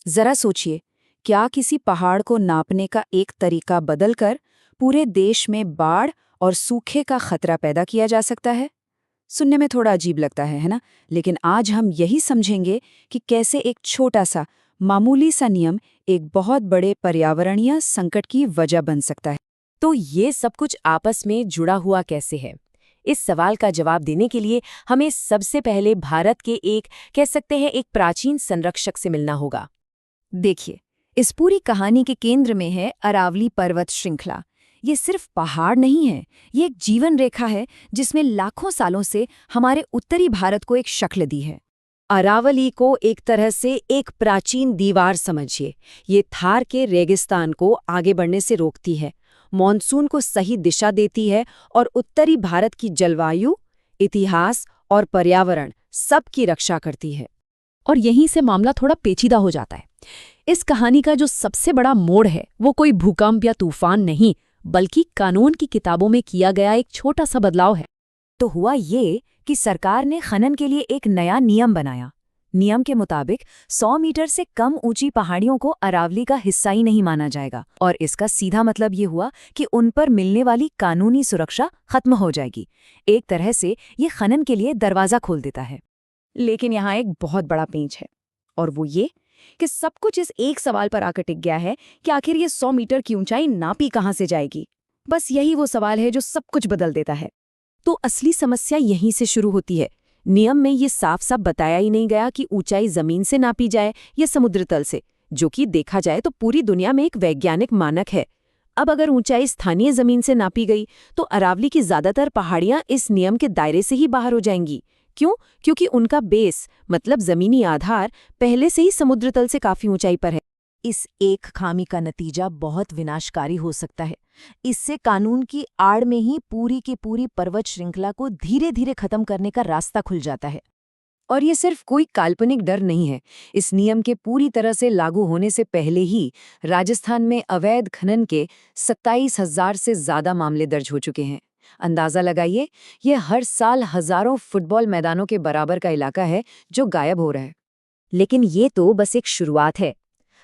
जरा सोचिए, क्या किसी पहाड़ को नापने का एक तरीका बदलकर पूरे देश में बाढ़ और सूखे का खतरा पैदा किया जा सकता है? सुनने में थोड़ा अजीब लगता है ना? लेकिन आज हम यही समझेंगे कि कैसे एक छोटा सा मामूली सा नियम एक बहुत बड़े पर्यावरणीय संकट की वजह बन सकता है। तो ये सब कुछ आपस में जुड़ा हुआ कैसे है? इस सवाल का जवाब देने के लिए हमें सबसे पहले भारत के कह सकते हैं एक प्राचीन संरक्षक से मिलना होगा। देखिए, इस पूरी कहानी के केंद्र में है अरावली पर्वत श्रृंखला। ये सिर्फ पहाड़ नहीं है, ये एक जीवन रेखा है जिसमें लाखों सालों से हमारे उत्तरी भारत को एक शक्ल दी है। अरावली को एक तरह से एक प्राचीन दीवार समझिए। ये थार के रेगिस्तान को आगे बढ़ने से रोकती है, मॉनसून को सही दिशा देती है और उत्तरी भारत की जलवायु, इतिहास और पर्यावरण सबकी रक्षा करती है। और यहीं से मामला थोड़ा पेचीदा हो जाता है। इस कहानी का जो सबसे बड़ा मोड़ है वो कोई भूकंप या तूफान नहीं, बल्कि कानून की किताबों में किया गया एक छोटा सा बदलाव है। तो हुआ ये कि सरकार ने खनन के लिए एक नया नियम बनाया। नियम के मुताबिक 100 मीटर से कम ऊंची पहाड़ियों को अरावली का हिस्सा ही नहीं माना जाएगा, और इसका सीधा मतलब ये हुआ कि उन पर मिलने वाली कानूनी सुरक्षा खत्म हो जाएगी। एक तरह से ये खनन के लिए दरवाजा खोल देता है। लेकिन यहाँ एक बहुत बड़ा पेंच है, और वो ये कि सब कुछ इस एक सवाल पर आकर टिक गया है कि आखिर ये 100 मीटर की ऊंचाई नापी कहाँ से जाएगी। बस यही वो सवाल है जो सब कुछ बदल देता है। तो असली समस्या यहीं से शुरू होती है। नियम में ये साफ साफ बताया ही नहीं गया कि ऊंचाई जमीन से नापी जाए या समुद्र तल से, जो कि देखा जाए तो पूरी दुनिया में एक वैज्ञानिक मानक है। अब अगर ऊंचाई स्थानीय जमीन से नापी गई तो अरावली की ज्यादातर पहाड़ियां इस नियम के दायरे से ही बाहर हो जाएंगी। क्यों? क्योंकि उनका बेस मतलब जमीनी आधार पहले से ही समुद्र तल से काफी ऊंचाई पर है। इस एक खामी का नतीजा बहुत विनाशकारी हो सकता है। इससे कानून की आड़ में ही पूरी की पूरी पर्वत श्रृंखला को धीरे धीरे खत्म करने का रास्ता खुल जाता है। और ये सिर्फ कोई काल्पनिक डर नहीं है। इस नियम के पूरी तरह से लागू होने से पहले ही राजस्थान में अवैध खनन के 27,000 से ज्यादा मामले दर्ज हो चुके हैं। अंदाजा लगाइए, ये हर साल हजारों फुटबॉल मैदानों के बराबर का इलाका है जो गायब हो रहा है। लेकिन ये तो बस एक शुरुआत है।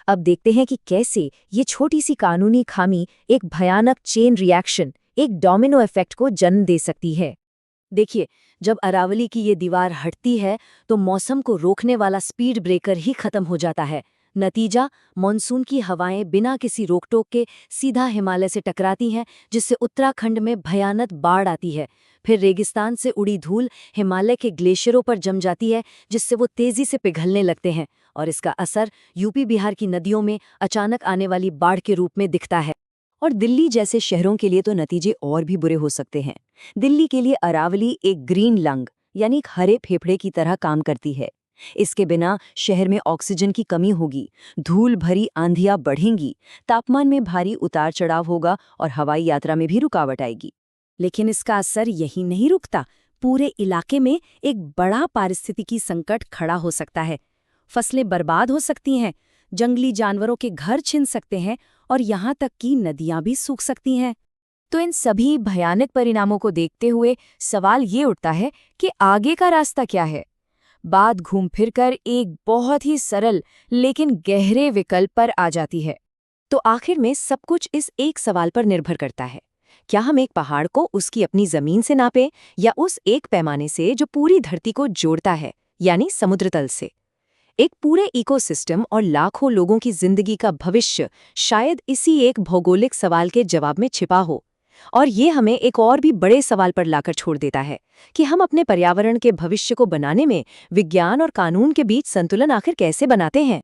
अब देखते हैं कि कैसे ये छोटी सी कानूनी खामी एक भयानक चेन रिएक्शन, एक डोमिनो इफेक्ट को जन्म दे सकती है। देखिए, जब अरावली की ये दीवार हटती है तो मौसम को रोकने वाला स्पीड ब्रेकर ही खत्म हो जाता है। नतीजा, मॉनसून की हवाएं बिना किसी रोकटोक के सीधा हिमालय से टकराती हैं, जिससे उत्तराखंड में भयानक बाढ़ आती है। फिर रेगिस्तान से उड़ी धूल हिमालय के ग्लेशियरों पर जम जाती है, जिससे वो तेजी से पिघलने लगते हैं, और इसका असर यूपी बिहार की नदियों में अचानक आने वाली बाढ़ के रूप में दिखता है। और दिल्ली जैसे शहरों के लिए तो नतीजे और भी बुरे हो सकते हैं। दिल्ली के लिए अरावली एक ग्रीन लंग यानी एक हरे फेफड़े की तरह काम करती है। इसके बिना शहर में ऑक्सीजन की कमी होगी, धूल भरी आंधियां बढ़ेंगी, तापमान में भारी उतार चढ़ाव होगा और हवाई यात्रा में भी रुकावट आएगी। लेकिन इसका असर यही नहीं रुकता। पूरे इलाके में एक बड़ा पारिस्थितिकी संकट खड़ा हो सकता है। फसलें बर्बाद हो सकती हैं, जंगली जानवरों के घर छिन सकते हैं, और यहाँ तक कि नदियां भी सूख सकती हैं। तो इन सभी भयानक परिणामों को देखते हुए सवाल ये उठता है कि आगे का रास्ता क्या है। बात घूम फिरकर एक बहुत ही सरल लेकिन गहरे विकल्प पर आ जाती है। तो आखिर में सब कुछ इस एक सवाल पर निर्भर करता है, क्या हम एक पहाड़ को उसकी अपनी जमीन से नापें या उस एक पैमाने से जो पूरी धरती को जोड़ता है, यानी समुद्र तल से। एक पूरे इकोसिस्टम और लाखों लोगों की जिंदगी का भविष्य शायद इसी एक भौगोलिक सवाल के जवाब में छिपा हो। और ये हमें एक और भी बड़े सवाल पर लाकर छोड़ देता है कि हम अपने पर्यावरण के भविष्य को बनाने में विज्ञान और कानून के बीच संतुलन आखिर कैसे बनाते हैं।